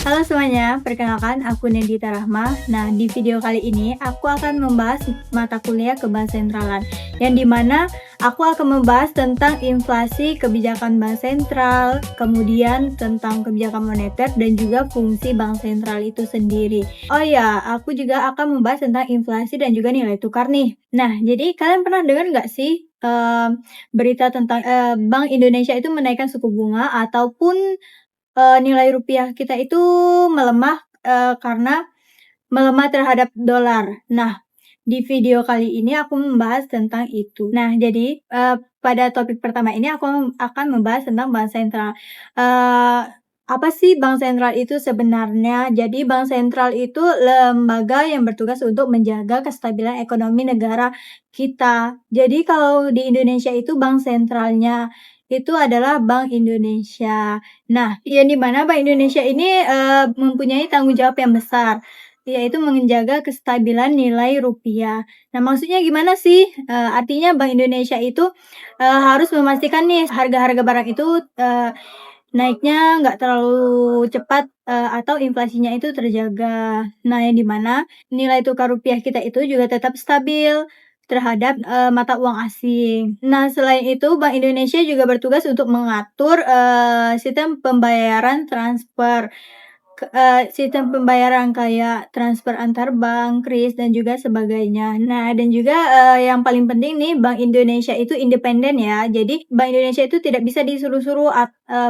Halo semuanya, perkenalkan aku Nendita Rahma. Nah, di video kali ini aku akan membahas mata kuliah Bank Sentralan, yang dimana aku akan membahas tentang inflasi, kebijakan bank sentral, kemudian tentang kebijakan moneter dan juga fungsi bank sentral itu sendiri. Oh ya, aku juga akan membahas tentang inflasi dan juga nilai tukar nih. Nah, jadi kalian pernah dengar nggak sih berita tentang Bank Indonesia itu menaikkan suku bunga ataupun nilai rupiah kita itu melemah, karena melemah terhadap dolar. Nah, di video kali ini aku membahas tentang itu. Nah, jadi, pada topik pertama ini aku akan membahas tentang bank sentral. Eee, apa sih bank sentral itu sebenarnya? Jadi bank sentral itu lembaga yang bertugas untuk menjaga kestabilan ekonomi negara kita. Jadi kalau di Indonesia itu bank sentralnya itu adalah Bank Indonesia. Nah, yang di mana Bank Indonesia ini, mempunyai tanggung jawab yang besar, yaitu menjaga kestabilan nilai rupiah. Nah, maksudnya gimana sih? Artinya Bank Indonesia itu, harus memastikan nih harga-harga barang itu, naiknya nggak terlalu cepat, atau inflasinya itu terjaga. Nah, yang di mana nilai tukar rupiah kita itu juga tetap stabil terhadap, mata uang asing. Nah, selain itu Bank Indonesia juga bertugas untuk mengatur, sistem pembayaran transfer. Sistem pembayaran kayak transfer antar bank, KRIS, dan juga sebagainya. Nah, dan juga, yang paling penting nih Bank Indonesia itu independen ya. Jadi Bank Indonesia itu tidak bisa disuruh-suruh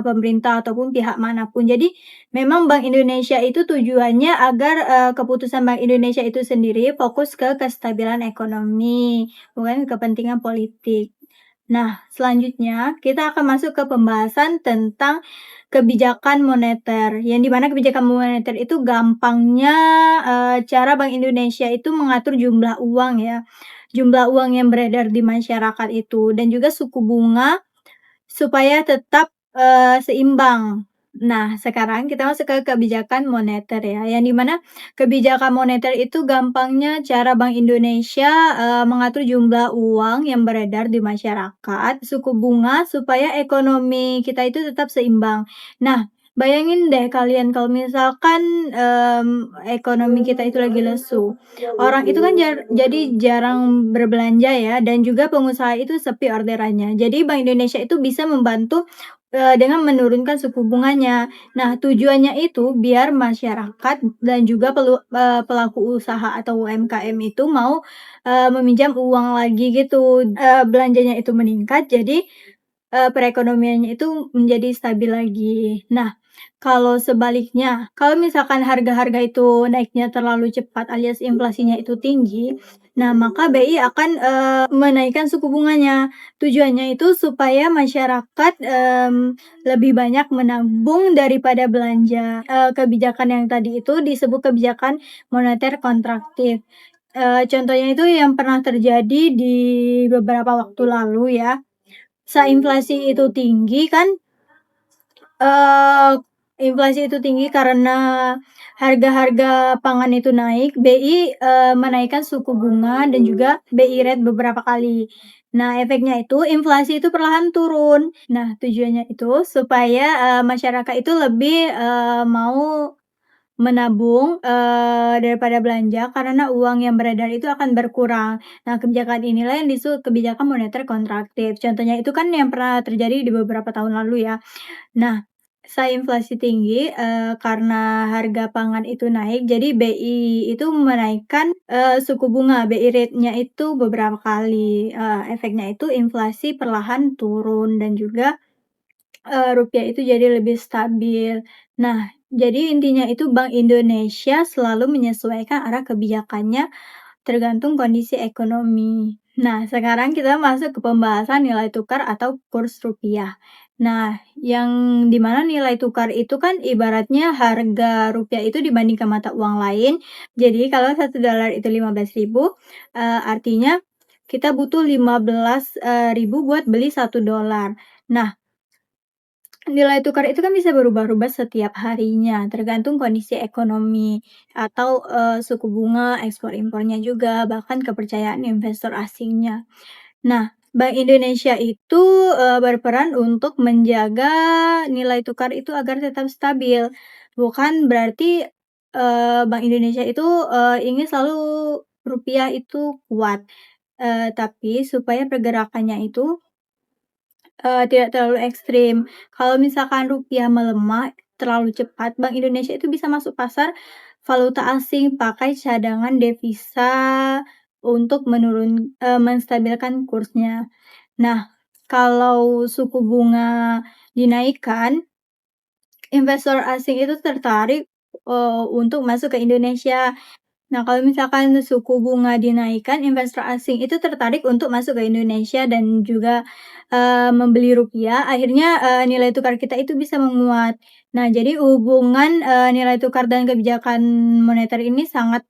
pemerintah ataupun pihak manapun. Jadi memang Bank Indonesia itu tujuannya agar, keputusan Bank Indonesia itu sendiri fokus ke kestabilan ekonomi, bukan kepentingan politik. Nah, selanjutnya kita akan masuk ke pembahasan tentang kebijakan moneter, yang di mana kebijakan moneter itu gampangnya, cara Bank Indonesia itu mengatur jumlah uang ya, jumlah uang yang beredar di masyarakat itu dan juga suku bunga supaya tetap, seimbang. Nah, sekarang kita masuk ke kebijakan moneter ya, yang di mana kebijakan moneter itu gampangnya cara Bank Indonesia, mengatur jumlah uang yang beredar di masyarakat, suku bunga supaya ekonomi kita itu tetap seimbang. Nah, bayangin deh kalian kalau misalkan, ekonomi kita itu lagi lesu, orang itu kan jadi jarang berbelanja ya, dan juga pengusaha itu sepi orderannya. Jadi Bank Indonesia itu bisa membantu, dengan menurunkan suku bunganya. Nah, tujuannya itu biar masyarakat dan juga pelaku usaha atau UMKM itu mau, meminjam uang lagi gitu, belanjanya itu meningkat, jadi, perekonomiannya itu menjadi stabil lagi. Nah, kalau sebaliknya, kalau misalkan harga-harga itu naiknya terlalu cepat alias inflasinya itu tinggi, nah maka BI akan, menaikkan suku bunganya. Tujuannya itu supaya masyarakat, lebih banyak menabung daripada belanja. Kebijakan yang tadi itu disebut kebijakan moneter kontraktif. Contohnya itu yang pernah terjadi di beberapa waktu lalu ya. Saat inflasi itu tinggi kan, eee, inflasi itu tinggi karena harga-harga pangan itu naik, BI, menaikkan suku bunga dan juga BI rate beberapa kali. Nah, efeknya itu inflasi itu perlahan turun. Nah, tujuannya itu supaya, masyarakat itu lebih, mau menabung, daripada belanja karena uang yang beredar itu akan berkurang. Nah, kebijakan inilah yang disebut kebijakan moneter kontraktif. Contohnya itu kan yang pernah terjadi di beberapa tahun lalu ya. Nah, saat inflasi tinggi, karena harga pangan itu naik, jadi BI itu menaikkan, suku bunga, BI rate-nya itu beberapa kali. Efeknya itu inflasi perlahan turun dan juga, rupiah itu jadi lebih stabil. Nah, jadi intinya itu Bank Indonesia selalu menyesuaikan arah kebijakannya tergantung kondisi ekonomi. Nah, sekarang kita masuk ke pembahasan nilai tukar atau kurs rupiah. Nah, yang di mana nilai tukar itu kan ibaratnya harga rupiah itu dibandingkan mata uang lain. Jadi kalau 1 dolar itu 15.000, artinya kita butuh 15.000 buat beli 1 dolar. Nah, nilai tukar itu kan bisa berubah-ubah setiap harinya, tergantung kondisi ekonomi atau, suku bunga, ekspor impornya juga, bahkan kepercayaan investor asingnya. Nah, Bank Indonesia itu, berperan untuk menjaga nilai tukar itu agar tetap stabil, bukan berarti, Bank Indonesia itu, ingin selalu rupiah itu kuat, tapi supaya pergerakannya itu tidak terlalu ekstrim. Kalau misalkan rupiah melemah terlalu cepat, Bank Indonesia itu bisa masuk pasar valuta asing pakai cadangan devisa untuk menstabilkan kursnya. Nah, kalau suku bunga dinaikkan, investor asing itu tertarik, untuk masuk ke Indonesia. Nah, kalau misalkan suku bunga dinaikkan, investor asing itu tertarik untuk masuk ke Indonesia dan juga, membeli rupiah, akhirnya, nilai tukar kita itu bisa menguat. Nah, jadi hubungan, nilai tukar dan kebijakan moneter ini sangat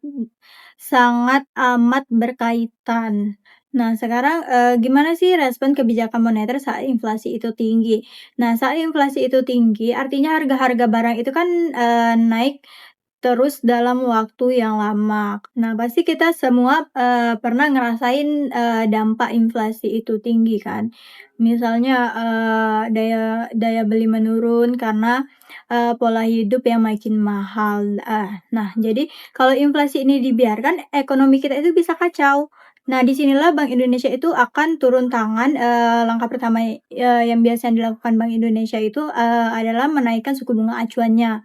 sangat amat berkaitan. Nah, sekarang, gimana sih respon kebijakan moneter saat inflasi itu tinggi? Nah, saat inflasi itu tinggi, artinya harga-harga barang itu kan, naik terus dalam waktu yang lama. Nah, pasti kita semua, pernah ngerasain, dampak inflasi itu tinggi kan. Misalnya, daya daya beli menurun karena, pola hidup yang makin mahal. Nah, jadi kalau inflasi ini dibiarkan, ekonomi kita itu bisa kacau. Nah, disinilah Bank Indonesia itu akan turun tangan, langkah pertama, yang biasa dilakukan Bank Indonesia itu, adalah menaikkan suku bunga acuannya.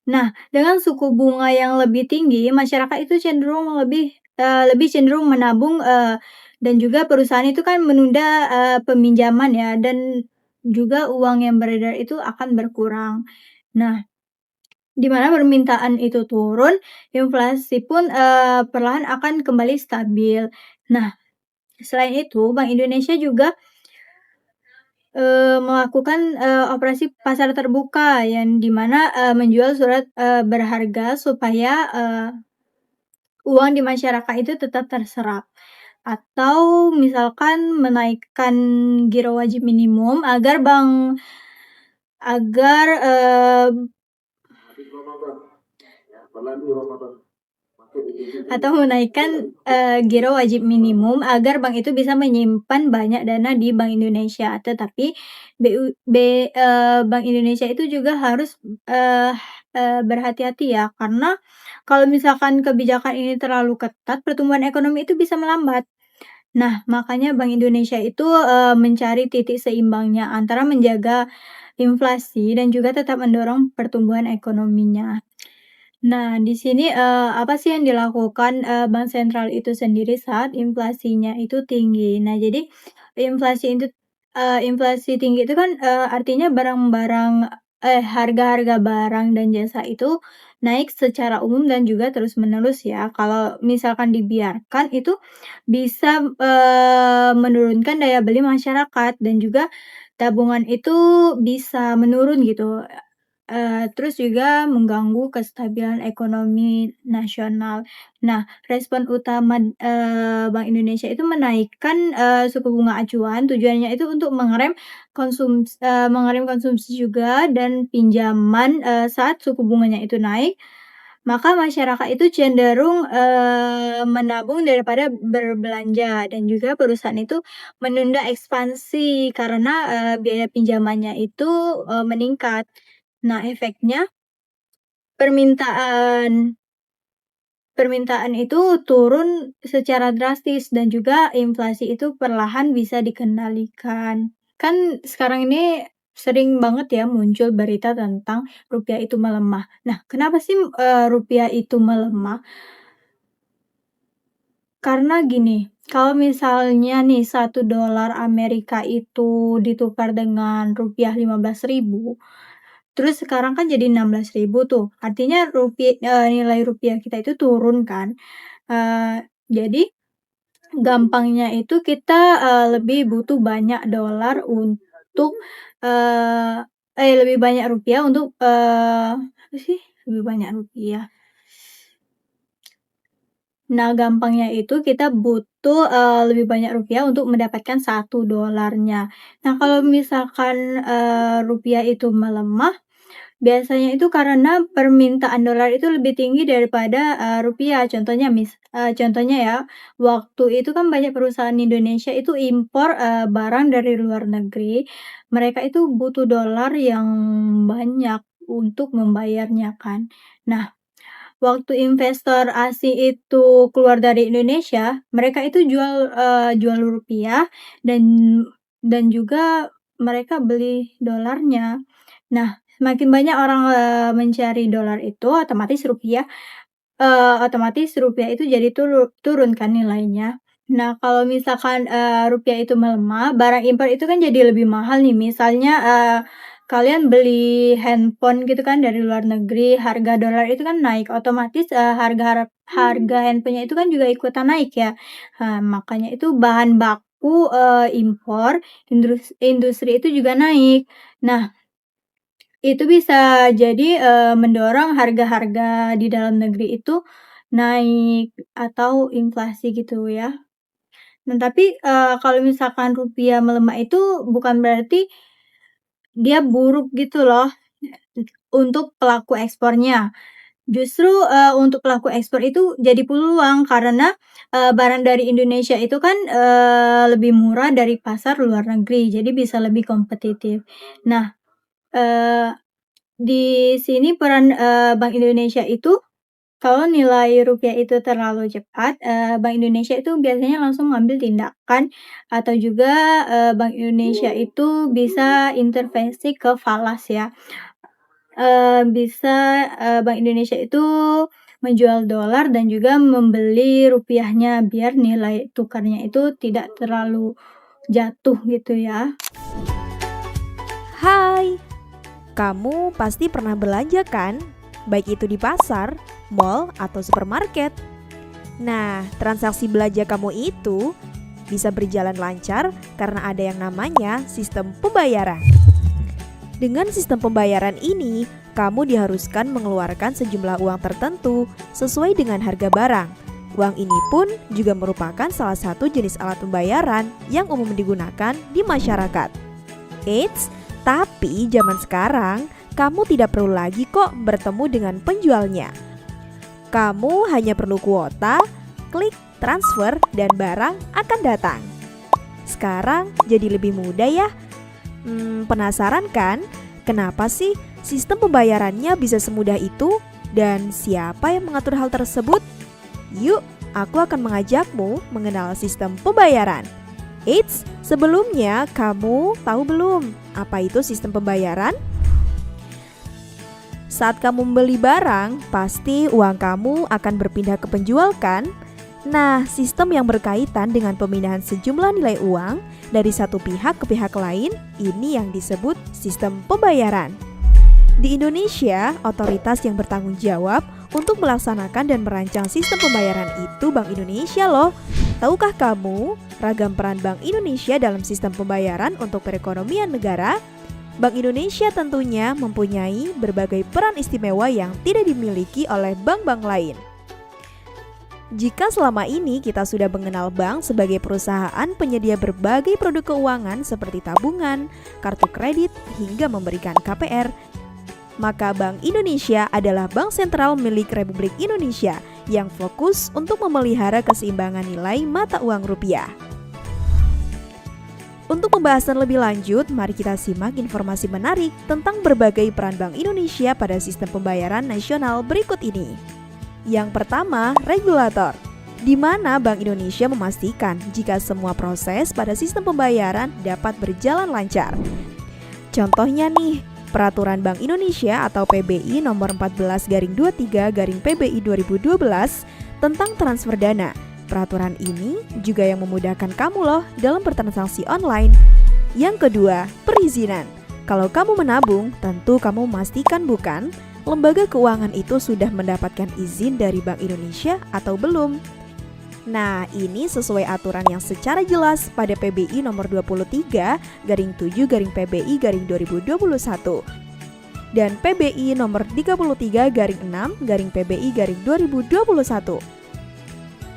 Nah, dengan suku bunga yang lebih tinggi, masyarakat itu lebih cenderung menabung, dan juga perusahaan itu kan menunda, peminjaman ya, dan juga uang yang beredar itu akan berkurang. Nah, di mana permintaan itu turun, inflasi pun, perlahan akan kembali stabil. Nah, selain itu Bank Indonesia juga melakukan, operasi pasar terbuka yang di mana, menjual surat, berharga supaya, uang di masyarakat itu tetap terserap. Atau misalkan menaikkan giro wajib minimum agar, atau menaikkan, giro wajib minimum agar bank itu bisa menyimpan banyak dana di Bank Indonesia. Tetapi Bank Indonesia itu juga harus, eee berhati-hati ya, karena kalau misalkan kebijakan ini terlalu ketat, pertumbuhan ekonomi itu bisa melambat. Nah, makanya Bank Indonesia itu, mencari titik seimbangnya antara menjaga inflasi dan juga tetap mendorong pertumbuhan ekonominya. Nah, di sini, apa sih yang dilakukan, bank sentral itu sendiri saat inflasinya itu tinggi? Nah, jadi inflasi tinggi itu kan, artinya harga-harga barang dan jasa itu naik secara umum dan juga terus-menerus ya. Kalau misalkan dibiarkan itu bisa, menurunkan daya beli masyarakat dan juga tabungan itu bisa menurun gitu. Terus juga mengganggu kestabilan ekonomi nasional. Nah, respon utama, Bank Indonesia itu menaikkan, suku bunga acuan, tujuannya itu untuk mengerem konsumsi juga dan pinjaman, saat suku bunganya itu naik, maka masyarakat itu cenderung, menabung daripada berbelanja dan juga perusahaan itu menunda ekspansi karena, biaya pinjamannya itu, meningkat. Nah, efeknya permintaan permintaan itu turun secara drastis dan juga inflasi itu perlahan bisa dikendalikan. Kan sekarang ini sering banget ya muncul berita tentang rupiah itu melemah. Nah, kenapa sih, rupiah itu melemah? Karena gini, kalau misalnya nih $1 Amerika itu ditukar dengan rupiah 15.000. Terus sekarang kan jadi 16.000 tuh, artinya nilai rupiah kita itu turun kan, jadi gampangnya itu kita, lebih butuh banyak dolar untuk, eee lebih banyak rupiah untuk, apa sih, lebih banyak rupiah. Nah, gampangnya itu kita butuh, lebih banyak rupiah untuk mendapatkan $1. Nah, kalau misalkan, rupiah itu melemah, biasanya itu karena permintaan dolar itu lebih tinggi daripada, rupiah. Contohnya ya, waktu itu kan banyak perusahaan Indonesia itu impor, barang dari luar negeri, mereka itu butuh dolar yang banyak. untuk membayarnya kan. Nah, waktu investor asing itu keluar dari Indonesia, mereka itu jual rupiah dan juga mereka beli dolarnya. Nah, semakin banyak orang, mencari dolar itu otomatis rupiah itu jadi turun kan nilainya. Nah, kalau misalkan, rupiah itu melemah, barang impor itu kan jadi lebih mahal nih. Misalnya, kalian beli handphone gitu kan dari luar negeri, harga dolar itu kan naik, otomatis, harga handphone-nya itu kan juga ikutan naik ya. Makanya itu bahan baku, impor, industri itu juga naik. Nah, itu bisa jadi, mendorong harga-harga di dalam negeri itu naik atau inflasi gitu ya. Nah tapi, kalau misalkan rupiah melemah itu bukan berarti dia buruk gitu loh untuk pelaku ekspornya. Justru, untuk pelaku ekspor itu jadi peluang karena, barang dari Indonesia itu kan, lebih murah dari pasar luar negeri, jadi bisa lebih kompetitif. Nah, eee di sini peran, Bank Indonesia itu kalau nilai rupiah itu terlalu cepat, Bank Indonesia itu biasanya langsung mengambil tindakan atau juga, Bank Indonesia itu bisa intervensi ke falas ya. Bank Indonesia itu menjual dolar dan juga membeli rupiahnya biar nilai tukarnya itu tidak terlalu jatuh gitu ya. Hai, kamu pasti pernah belanja kan? Baik itu di pasar, mall, atau supermarket. Nah, transaksi belanja kamu itu bisa berjalan lancar karena ada yang namanya sistem pembayaran. Dengan sistem pembayaran ini, kamu diharuskan mengeluarkan sejumlah uang tertentu sesuai dengan harga barang. Uang ini pun juga merupakan salah satu jenis alat pembayaran yang umum digunakan di masyarakat. Eits, tapi zaman sekarang kamu tidak perlu lagi kok bertemu dengan penjualnya. Kamu hanya perlu kuota, klik transfer, dan barang akan datang. Sekarang jadi lebih mudah ya. Penasaran kan? Kenapa sih sistem pembayarannya bisa semudah itu? Dan siapa yang mengatur hal tersebut? Yuk, aku akan mengajakmu mengenal sistem pembayaran. Eits, sebelumnya kamu tahu belum apa itu sistem pembayaran? Saat kamu membeli barang, pasti uang kamu akan berpindah ke penjual kan? Nah, sistem yang berkaitan dengan pemindahan sejumlah nilai uang dari satu pihak ke pihak lain, ini yang disebut sistem pembayaran. Di Indonesia, otoritas yang bertanggung jawab untuk melaksanakan dan merancang sistem pembayaran itu Bank Indonesia loh. Tahukah kamu ragam peran Bank Indonesia dalam sistem pembayaran untuk perekonomian negara? Bank Indonesia tentunya mempunyai berbagai peran istimewa yang tidak dimiliki oleh bank-bank lain. Jika selama ini kita sudah mengenal bank sebagai perusahaan penyedia berbagai produk keuangan seperti tabungan, kartu kredit, hingga memberikan KPR, maka Bank Indonesia adalah bank sentral milik Republik Indonesia yang fokus untuk memelihara keseimbangan nilai mata uang rupiah. Untuk pembahasan lebih lanjut, mari kita simak informasi menarik tentang berbagai peran Bank Indonesia pada sistem pembayaran nasional berikut ini. Yang pertama, regulator, di mana Bank Indonesia memastikan jika semua proses pada sistem pembayaran dapat berjalan lancar. Contohnya nih, Peraturan Bank Indonesia atau PBI nomor 14/23/PBI 2012 tentang transfer dana. Peraturan ini juga yang memudahkan kamu loh dalam bertransaksi online. Yang kedua, perizinan. Kalau kamu menabung, tentu kamu memastikan bukan? Lembaga keuangan itu sudah mendapatkan izin dari Bank Indonesia atau belum? Nah, ini sesuai aturan yang secara jelas pada PBI nomor 23/7/PBI/2021 dan PBI nomor 33/6/PBI/2021.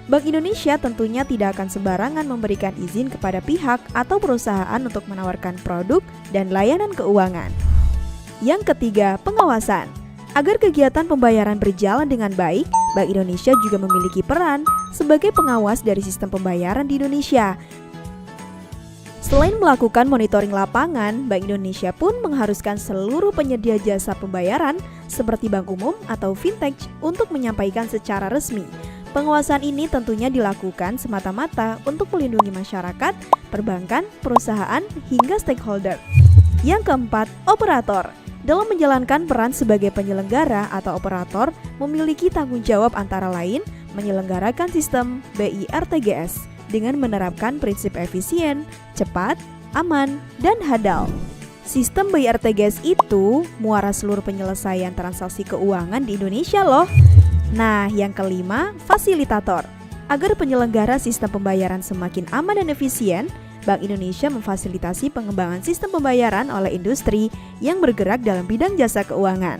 Bank Indonesia tentunya tidak akan sembarangan memberikan izin kepada pihak atau perusahaan untuk menawarkan produk dan layanan keuangan. Yang ketiga, pengawasan. Agar kegiatan pembayaran berjalan dengan baik, Bank Indonesia juga memiliki peran sebagai pengawas dari sistem pembayaran di Indonesia. Selain melakukan monitoring lapangan, Bank Indonesia pun mengharuskan seluruh penyedia jasa pembayaran seperti bank umum atau fintech untuk menyampaikan secara resmi. Pengawasan ini tentunya dilakukan semata-mata untuk melindungi masyarakat, perbankan, perusahaan, hingga stakeholder. Yang keempat, operator. Dalam menjalankan peran sebagai penyelenggara atau operator memiliki tanggung jawab antara lain menyelenggarakan sistem BI-RTGS dengan menerapkan prinsip efisien, cepat, aman, dan handal. Sistem BI-RTGS itu muara seluruh penyelesaian transaksi keuangan di Indonesia loh. Nah, yang kelima, fasilitator. Agar penyelenggara sistem pembayaran semakin aman dan efisien, Bank Indonesia memfasilitasi pengembangan sistem pembayaran oleh industri yang bergerak dalam bidang jasa keuangan.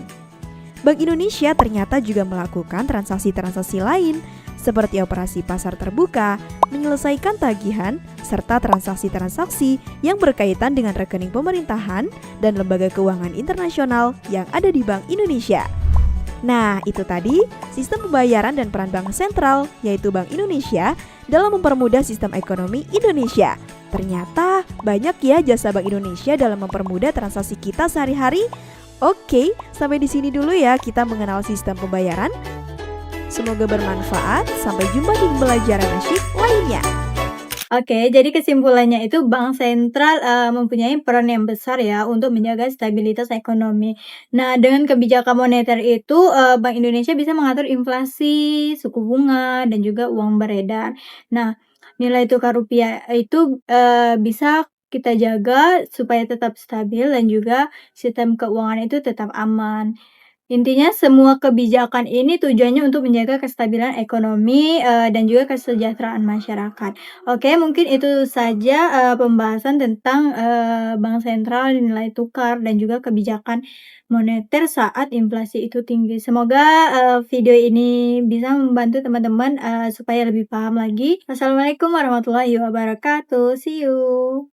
Bank Indonesia ternyata juga melakukan transaksi-transaksi lain, seperti operasi pasar terbuka, menyelesaikan tagihan, serta transaksi-transaksi yang berkaitan dengan rekening pemerintahan dan lembaga keuangan internasional yang ada di Bank Indonesia. Nah, itu tadi sistem pembayaran dan peran bank sentral, yaitu Bank Indonesia, dalam mempermudah sistem ekonomi Indonesia. Ternyata banyak ya jasa Bank Indonesia dalam mempermudah transaksi kita sehari-hari. Oke, sampai di sini dulu ya kita mengenal sistem pembayaran. Semoga bermanfaat. Sampai jumpa di pembelajaran asyik lainnya. Oke, jadi kesimpulannya itu bank sentral mempunyai peran yang besar ya untuk menjaga stabilitas ekonomi. Nah, dengan kebijakan moneter itu Bank Indonesia bisa mengatur inflasi, suku bunga, dan juga uang beredar. Nah, nilai tukar rupiah itu bisa kita jaga supaya tetap stabil dan juga sistem keuangan itu tetap aman. Intinya semua kebijakan ini tujuannya untuk menjaga kestabilan ekonomi, dan juga kesejahteraan masyarakat. Oke, mungkin itu saja, pembahasan tentang, bank sentral, nilai tukar, dan juga kebijakan moneter saat inflasi itu tinggi. Semoga, video ini bisa membantu teman-teman, supaya lebih paham lagi. Wassalamualaikum warahmatullahi wabarakatuh. See you.